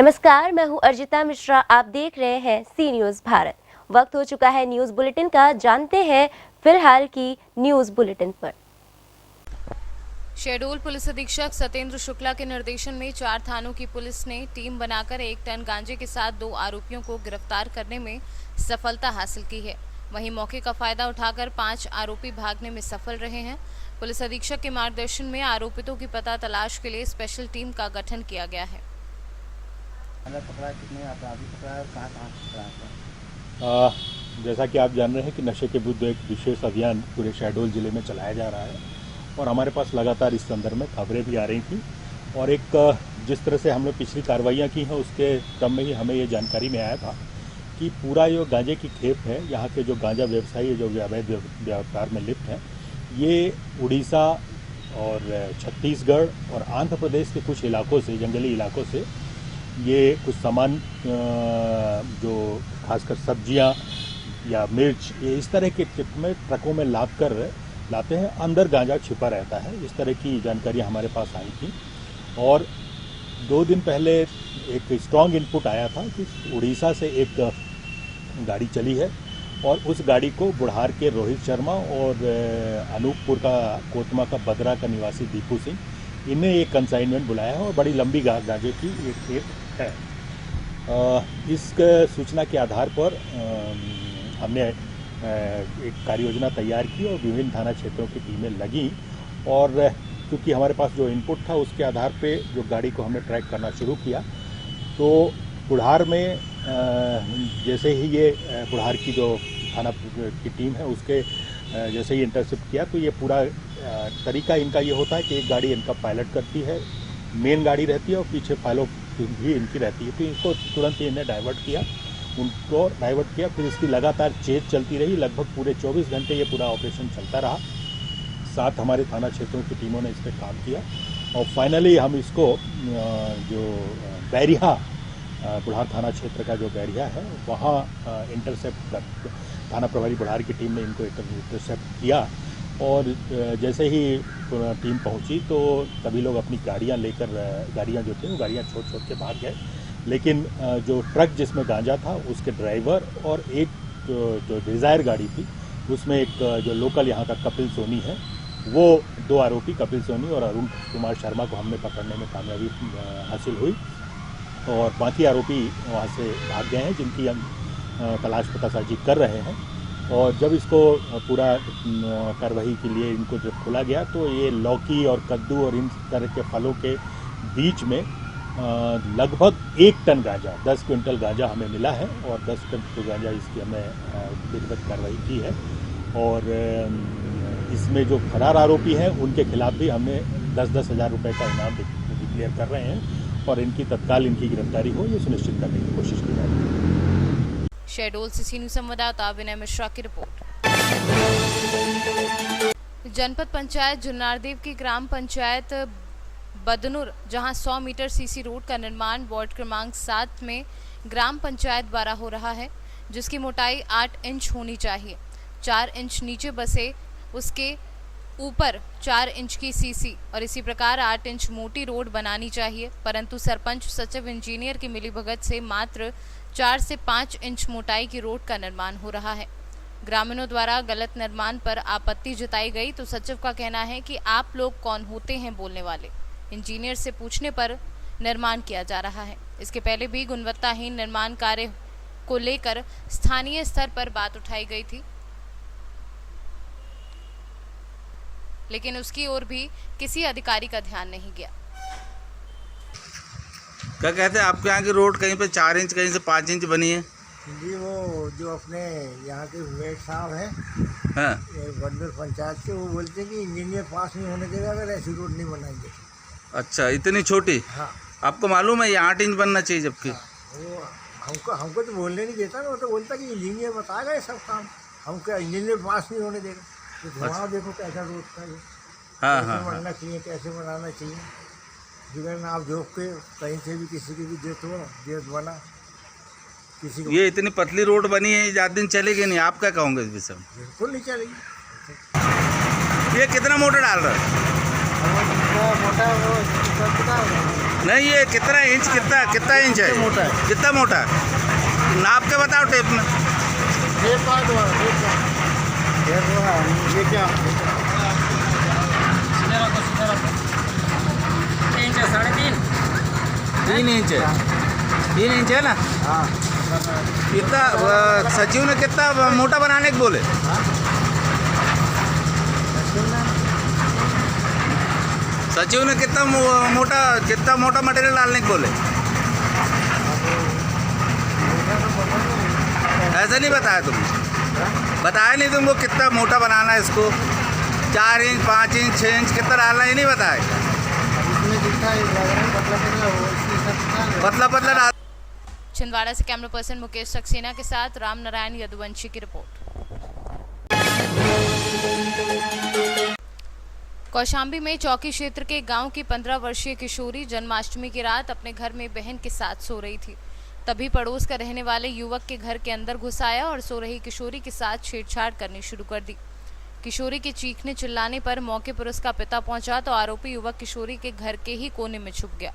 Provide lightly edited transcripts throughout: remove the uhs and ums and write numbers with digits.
नमस्कार, मैं हूं अर्जिता मिश्रा। आप देख रहे हैं सी न्यूज़ भारत। वक्त हो चुका है न्यूज़ बुलेटिन का। जानते हैं फिलहाल की न्यूज़ बुलेटिन पर। शहडोल पुलिस अधीक्षक सत्येंद्र शुक्ला के निर्देशन में 4 थानों की पुलिस ने टीम बनाकर 1 टन गांजे के साथ 2 आरोपियों को गिरफ्तार करने में सफलता हासिल की है। वहीं मौके का फायदा उठाकर 5 आरोपी भागने में सफल रहे हैं। पुलिस अधीक्षक के मार्गदर्शन में आरोपितों की पता तलाश के लिए स्पेशल टीम का गठन किया गया है। कितने अपराधी पकड़ा है, कहाँ पकड़ा है? जैसा कि आप जान रहे हैं कि नशे के विरुद्ध एक विशेष अभियान पूरे शहडोल जिले में चलाया जा रहा है और हमारे पास लगातार इस संदर्भ में खबरें भी आ रही थी और एक जिस तरह से हमने पिछली कार्रवाइयाँ की हैं उसके क्रम में ही हमें ये जानकारी में आया था कि पूरा जो गांजे की खेप है, यहाँ के जो गांजा व्यवसायी जो अवैध व्यापार में लिप्त हैं, ये उड़ीसा और छत्तीसगढ़ और आंध्र प्रदेश के कुछ इलाकों से, जंगली इलाकों से ये कुछ सामान जो खासकर सब्जियां या मिर्च, ये इस तरह के टिप में ट्रकों में लाद कर लाते हैं। अंदर गांजा छिपा रहता है। इस तरह की जानकारी हमारे पास आई थी और 2 दिन पहले एक स्ट्रांग इनपुट आया था कि उड़ीसा से एक गाड़ी चली है और उस गाड़ी को बुढ़ार के रोहित शर्मा और अनूपपुर का कोतमा का बदरा का निवासी दीपू सिंह, इन्हें एक कंसाइनमेंट बुलाया है और बड़ी लंबी गांजे की एक खेप है। इस सूचना के आधार पर हमने एक कार्य योजना तैयार की और विभिन्न थाना क्षेत्रों की टीमें लगी और क्योंकि हमारे पास जो इनपुट था उसके आधार पे जो गाड़ी को हमने ट्रैक करना शुरू किया तो बुढ़ार में जैसे ही ये बुढ़ार की जो थाना की टीम है उसके जैसे ही इंटरसेप्ट किया तो ये पूरा तरीका इनका ये होता है कि एक गाड़ी इनका पायलट करती है, मेन गाड़ी रहती है और पीछे पायलट भी इनकी रहती है। तो इनको तुरंत ही इन्हें डाइवर्ट किया, फिर इसकी लगातार चेज चलती रही। लगभग पूरे 24 घंटे ये पूरा ऑपरेशन चलता रहा। 7 हमारे थाना क्षेत्रों की टीमों ने इस पर काम किया और फाइनली हम इसको जो बैरिया बुढ़ार थाना क्षेत्र का जो बैरिया है वहाँ इंटरसेप्ट कर थाना प्रभारी बुढ़ार की टीम ने इनको इंटरसेप्ट किया और जैसे ही टीम पहुंची तो सभी लोग अपनी गाड़ियां जो थे वो गाड़ियां छोड़ के भाग गए। लेकिन जो ट्रक जिसमें गांजा था उसके ड्राइवर और एक जो डिज़ायर गाड़ी थी उसमें एक जो लोकल यहाँ का कपिल सोनी है, वो 2 आरोपी कपिल सोनी और अरुण कुमार शर्मा को हमने पकड़ने में कामयाबी हासिल हुई और बाकी आरोपी वहाँ से भाग गए हैं जिनकी हम तलाश पतासाजी कर रहे हैं। और जब इसको पूरा कार्रवाई के लिए इनको जब खोला गया तो ये लौकी और कद्दू और इन तरह के फलों के बीच में लगभग 1 टन गांजा, 10 क्विंटल गांजा हमें मिला है और 10 टन गांजा इसकी हमने विधिवत कार्रवाई की है। और इसमें जो फरार आरोपी हैं उनके खिलाफ भी हमने 10-10 हज़ार रुपये का इनाम डिक्लेयर कर रहे हैं और इनकी तत्काल इनकी गिरफ्तारी हो ये सुनिश्चित करने की कोशिश की जा रही है। शहडोल से सी न्यूज़ संवाददाता विनय मिश्रा की रिपोर्ट। जनपद पंचायत जुन्नारदेव की ग्राम पंचायत बदनूर, जहां 100 मीटर सीसी रोड का निर्माण वार्ड क्रमांक 7 में ग्राम पंचायत द्वारा हो रहा है, जिसकी मोटाई 8 इंच होनी चाहिए। 4 इंच नीचे बसे उसके ऊपर 4 इंच की सीसी और इसी प्रकार 8 इंच मोटी रोड बनानी चाहिए, परंतु सरपंच सचिव इंजीनियर की मिलीभगत से मात्र 4 से 5 इंच मोटाई की रोड का निर्माण हो रहा है। ग्रामीणों द्वारा गलत निर्माण पर आपत्ति जताई गई तो सचिव का कहना है कि आप लोग कौन होते हैं बोलने वाले। इंजीनियर से पूछने पर निर्माण किया जा रहा है। इसके पहले भी गुणवत्ताहीन निर्माण कार्य को लेकर स्थानीय स्तर पर बात उठाई गई थी, लेकिन उसकी ओर भी किसी अधिकारी का ध्यान नहीं गया। क्या कहते हैं आपके यहाँ की रोड कहीं पे 4 इंच कहीं से 5 इंच बनी है? जी, वो जो अपने यहाँ के मेयर साहब हैं, हाँ, बदनूर पंचायत के, वो बोलते हैं कि इंजीनियर पास नहीं होने देगा अगर ऐसी रोड नहीं बनाएंगे। अच्छा, इतनी छोटी? हाँ, आपको मालूम है ये 8 इंच बनना चाहिए जबकि? हाँ, वो हमको तो बोलने नहीं देता ना, वो तो बोलता कि इंजीनियर बताएगा ये सब काम, हमको इंजीनियर पास नहीं होने देगा। तो वहाँ देखो कैसा रोड का ये कैसे बनना चाहिए, कैसे बनाना चाहिए। जिगर आप जो के कहीं से भी किसी की भी देत बना किसी को। ये इतनी पतली रोड बनी है, ज़्यादा दिन चलेगी नहीं। आप क्या कहोगे इस विषय में? बिल्कुल नहीं चलेगी। ये कितना मोटर डाल रहा है? नहीं, ये कितना इंच कितना इंच है? मोटा है। कितना मोटा? नाप के बताओ टेप में। ये क्या 3 इंच है। 3 इंच है ना? हाँ कितना सचिव ने कितना मोटा बनाने को बोले? सचिव ने कितना मोटा मटेरियल डालने को बोले? ऐसा नहीं बताया तुमने? बताया नहीं तुमको कितना मोटा बनाना है इसको? 4 इंच 5 इंच 6 इंच कितना डालना है, ये नहीं बताया? पतला पतला डाल। छिंदवाड़ा से कैमरा पर्सन मुकेश सक्सेना के साथ राम नारायण यदुवंशी की रिपोर्ट। कौशाम्बी में चौकी क्षेत्र के गांव की 15 वर्षीय किशोरी जन्माष्टमी की रात अपने घर में बहन के साथ सो रही थी। तभी पड़ोस का रहने वाले युवक के घर के अंदर घुस आया और सो रही किशोरी के साथ छेड़छाड़ करनी शुरू कर दी। किशोरी के चीखने चिल्लाने पर मौके पर उसका पिता पहुंचा तो आरोपी युवक किशोरी के घर के ही कोने में छुप गया।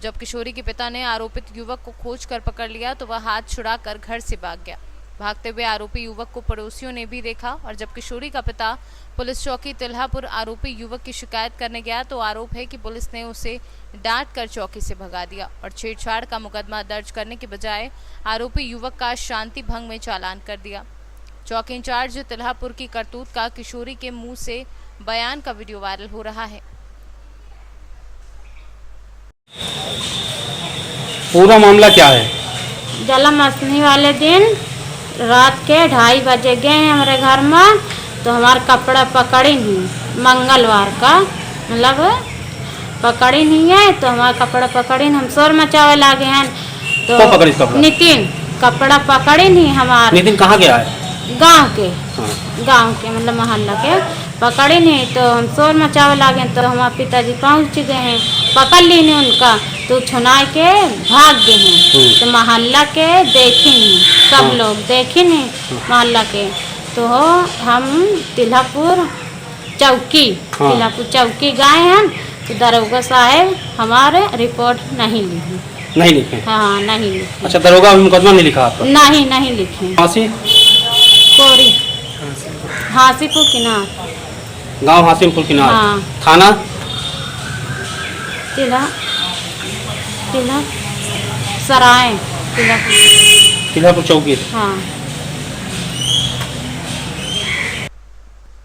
जब किशोरी के पिता ने आरोपित युवक को खोज कर पकड़ लिया तो वह हाथ छुड़ाकर घर से भाग गया। भागते हुए आरोपी युवक को पड़ोसियों ने भी देखा और जब किशोरी का पिता पुलिस चौकी तिल्हापुर आरोपी युवक की शिकायत करने गया तो आरोप है कि पुलिस ने उसे डांट कर चौकी से भगा दिया और छेड़छाड़ का मुकदमा दर्ज करने के बजाय आरोपी युवक का शांति भंग में चालान कर दिया। चौकी इंचार्ज तिल्हापुर की करतूत का किशोरी के मुंह से बयान का वीडियो वायरल हो रहा है। पूरा मामला क्या है? जन्माष्टमी वाले दिन रात के 2:30 बजे गए हमारे घर में तो हमारा कपड़ा पकड़ी नहीं, मंगलवार का मतलब पकड़ी नहीं है तो हमारा कपड़ा पकड़ी नहीं, हम शोर मचावे लागे हैं तो पकड़ी कपड़ा? नितिन कपड़ा पकड़ी नहीं हमारा। नितिन कहाँ गया है? गांव के मतलब मोहल्ला के पकड़ी नहीं तो हम शोर मचावे लागे तो हमारे पिताजी पहुंच गए हैं, पकड़ ली नहीं उनका तो छुना के भाग गए हैं। तो मोहल्ला के देखी नहीं, सब लोग देखी नहीं मोहल्ला के तो हम तिल्हापुर चौकी गए हैं तो दरोगा साहब हमारे रिपोर्ट नहीं लिखे। हाँ नहीं लिखे। अच्छा, दरोगा अभी मुकदमा नहीं लिखा आपका? नहीं लिखे। कोरी हासीपुर किनार, गांव हासिमपुर किनार। हाँ। थाना सराय तिल्हापुर चौकी। हाँ।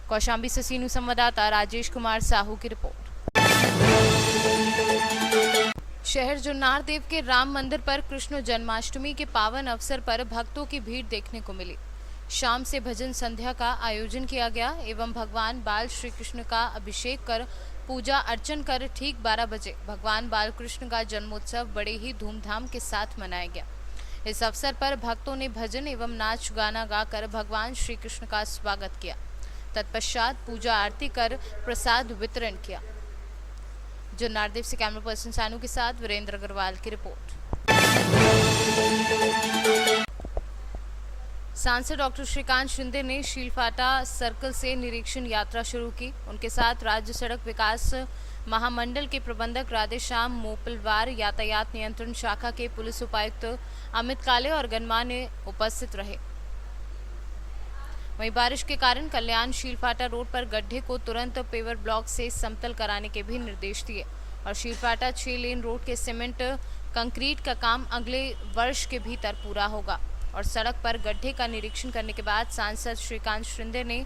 कौशाम्बी से सीनू संवाददाता राजेश कुमार साहू की रिपोर्ट। शहर जुन्नार देव के राम मंदिर पर कृष्ण जन्माष्टमी के पावन अवसर पर भक्तों की भीड़ देखने को मिली। शाम से भजन संध्या का आयोजन किया गया एवं भगवान बाल श्री कृष्ण का अभिषेक कर पूजा अर्चन कर ठीक 12 बजे भगवान बाल कृष्ण का जन्मोत्सव बड़े ही धूमधाम के साथ मनाया गया। इस अवसर पर भक्तों ने भजन एवं नाच गाना गाकर भगवान श्री कृष्ण का स्वागत किया। तत्पश्चात पूजा आरती कर प्रसाद वितरण किया। जुन्नार देव से कैमरा पर्सन सानू के साथ वीरेंद्र अग्रवाल की रिपोर्ट। सांसद डॉक्टर श्रीकांत शिंदे ने शीलफाटा सर्कल से निरीक्षण यात्रा शुरू की। उनके साथ राज्य सड़क विकास महामंडल के प्रबंधक राधेश्याम मोपलवार, यातायात नियंत्रण शाखा के पुलिस उपायुक्त अमित काले और गणमान्य उपस्थित रहे। वहीं बारिश के कारण कल्याण शीलफाटा रोड पर गड्ढे को तुरंत पेवर ब्लॉक से समतल कराने के भी निर्देश दिए और शीलफाटा 6 लेन रोड के सीमेंट कंक्रीट का काम अगले वर्ष के भीतर पूरा होगा। और सड़क पर गड्ढे का निरीक्षण करने के बाद सांसद श्रीकांत शिंदे ने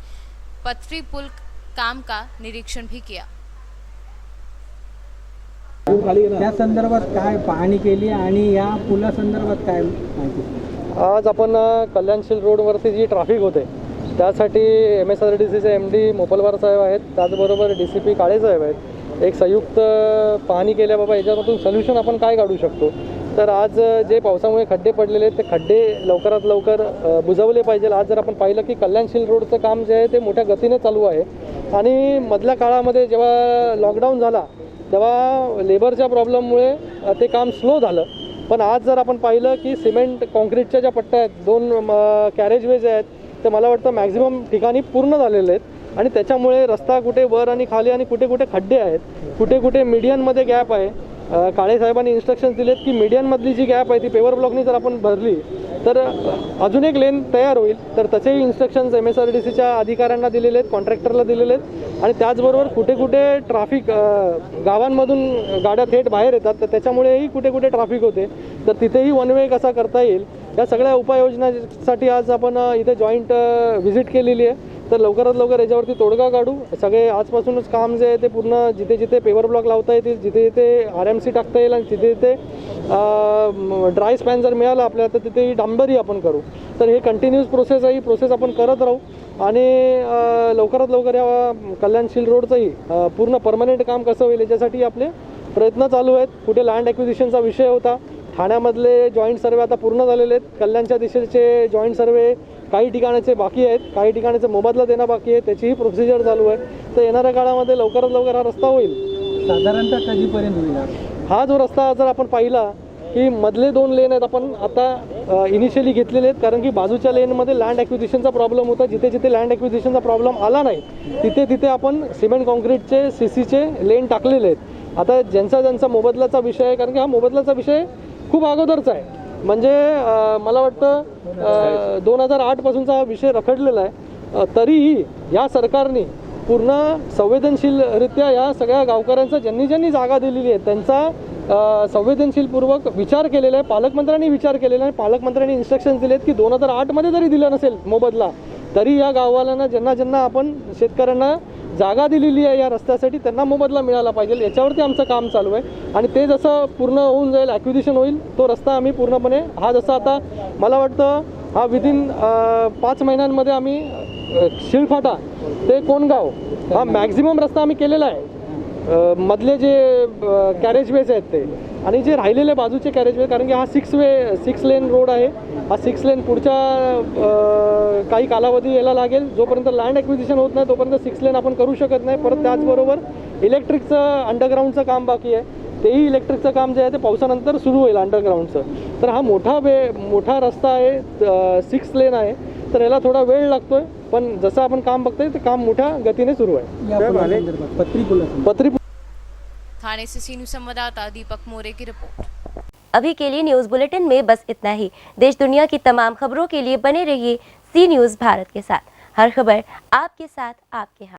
पथरी पुल काम का निरीक्षण भी किया। त्या संदर्भात काय पाहणी केली आणि या पुला संदर्भात काय माहिती? आज आपण कल्याणशील रोडवरती जी ट्रॅफिक होते त्यासाठी MSRDCचे MD मोपलवार साहेब आहेत, त्याचबरोबर DCP काळे साहेब आहेत, एक संयुक्त पाहणी केल्या बाबा याच्यातून सोल्युशन आपण काय काढू शकतो। तर आज जे पावसामुळे खड्डे पडलेले आहेत ते खड्डे लवकरात लवकर बुजवले पाहिजे। आज जर आपण पाहिलं की कल्याणशील रोडचं काम जे आहे ते मोठ्या गतीने चालू आहे आणि मधल्या काळामध्ये जेव्हा लॉकडाऊन झाला तेव्हा लेबरच्या प्रॉब्लेममुळे ते काम स्लो झालं। पण आज जर आपण पाहिलं की सिमेंट कॉन्क्रीटच्या ज्या पट्ट्या आहेत, 2 कॅरेजवेज आहेत, ते मला वाटतं मॅक्झिमम ठिकाणी पूर्ण झालेले आहेत आणि त्याच्यामुळे रस्ता कुठे वर आणि खाली आणि कुठे कुठे खड्डे आहेत, कुठे कुठे मीडियनमध्ये गॅप आहे. काळे साहेबांनी इन्स्ट्रक्शन दिलेत की मीडियनमधली जी गॅप आहे ती पेवर ब्लॉकनी जर आपण भरली तर अजून एक लेन तयार होईल. तर तसेही इन्स्ट्रक्शन्स MSRDCच्या अधिकाऱ्यांना दिलेले आहेत, कॉन्ट्रॅक्टरला दिलेले आहेत. आणि त्याचबरोबर कुठे कुठे ट्रॅफिक गावांमधून गाड्या थेट बाहेर येतात तर त्याच्यामुळेही कुठे कुठे ट्रॅफिक होते. तर तिथेही वन वे कसा करता येईल या सगळ्या उपाययोजनासाठी आज आपण इथे जॉईंट व्हिजिट केलेली आहे. तर लवकरात लवकर याच्यावरती तोडगा काढू. सगळे आजपासूनच काम जे आहे ते पूर्ण जिथे जिथे पेवर ब्लॉक लावता येतील, जिथे जिथे RMC टाकता येईल आणि तिथे तिथे ड्राय स्पॅन जर मिळाला आपल्याला तर तिथे डांबरी आपण करू. तर हे कंटिन्यूस प्रोसेस आहे, ही प्रोसेस आपण करत राहू. आणि लवकरात लवकर या कल्याणशील रोडचंही पूर्ण परमनंट काम कसं होईल याच्यासाठी आपले प्रयत्न चालू आहेत. कुठे लँड ॲक्विजिशनचा विषय होता, ठाण्यामधले जॉईंट सर्वे आता पूर्ण झालेले आहेत. कल्याणच्या दिशेचे जॉईंट सर्वे काही ठिकाणाचे बाकी आहेत, काही ठिकाणाचे मोबदला देणं बाकी आहे, त्याचीही प्रोसिजर चालू आहे. तर येणाऱ्या काळामध्ये लवकरात लवकर हा रस्ता होईल. साधारणतः कधीपर्यंत होईल? हा जो रस्ता जर आपण पाहिला की मधले 2 लेन आहेत आपण आता इनिशियली घेतलेले आहेत, कारण की बाजूच्या लेनमध्ये लँड ॲक्विजिशनचा प्रॉब्लेम होता. जिथे जिथे लँड ॲक्विजिशनचा प्रॉब्लेम आला नाही तिथे तिथे आपण सिमेंट कॉन्क्रीटचे CCचे लेन टाकलेले आहेत. आता ज्यांचा मोबदल्याचा विषय आहे, कारण की हा मोबदल्याचा विषय खूप अगोदरचा आहे, म्हणजे मला वाटतं 2008 पासूनचा हा विषय रखडलेला आहे. तरीही या सरकारने पूर्ण संवेदनशीलरित्या या सगळ्या गावकऱ्यांचा ज्यांनी जागा दिलेली आहे त्यांचा संवेदनशीलपूर्वक विचार केलेला आहे. पालकमंत्र्यांनी विचार केलेला आहे. पालकमंत्र्यांनी इन्स्ट्रक्शन दिलेत की 2008 मध्ये जरी दिलं नसेल मोबदला तरी या गाववाल्यांना ज्यांना आपण शेतकऱ्यांना जागा दिलेली आहे या रस्त्यासाठी त्यांना मोबदला मिळाला पाहिजे. याच्यावरती आमचं काम चालू आहे. आणि ते जसं पूर्ण होऊन जाईल, ॲक्विजिशन होईल, तो रस्ता आम्ही पूर्णपणे हा जसा आता मला वाटतं हा विदिन 5 महिन्यांमध्ये आम्ही शिळफाटा ते कोणगाव हा मॅक्झिमम रस्ता आम्ही केलेला आहे. मधले जे कॅरेजवेज आहेत ते आणि जे राहिलेले बाजूचे कॅरेजवे, कारण की हा 6 लेन रोड आहे. हा 6 लेन पुढच्या काही कालावधी यायला लागेल. जोपर्यंत लँड ॲक्विजिशन होत नाही तोपर्यंत 6 लेन आपण करू शकत नाही. परत त्याचबरोबर इलेक्ट्रिकचं अंडरग्राऊंडचं काम बाकी आहे. तेही इलेक्ट्रिकचं काम जे आहे ते पावसानंतर सुरू होईल अंडरग्राऊंडचं. तर हा मोठा रस्ता आहे, 6 लेन आहे. तर याला थोडा वेळ लागतोय, पण जसं आपण काम बघतोय ते काम मोठ्या गतीने सुरू आहे. पत्री थाने से सी न्यूज़ संवाददाता दीपक मोरे की रिपोर्ट। अभी के लिए न्यूज़ बुलेटिन में बस इतना ही। देश दुनिया की तमाम खबरों के लिए बने रहिए सी न्यूज़ भारत के साथ। हर खबर आपके साथ, आपके हाथ।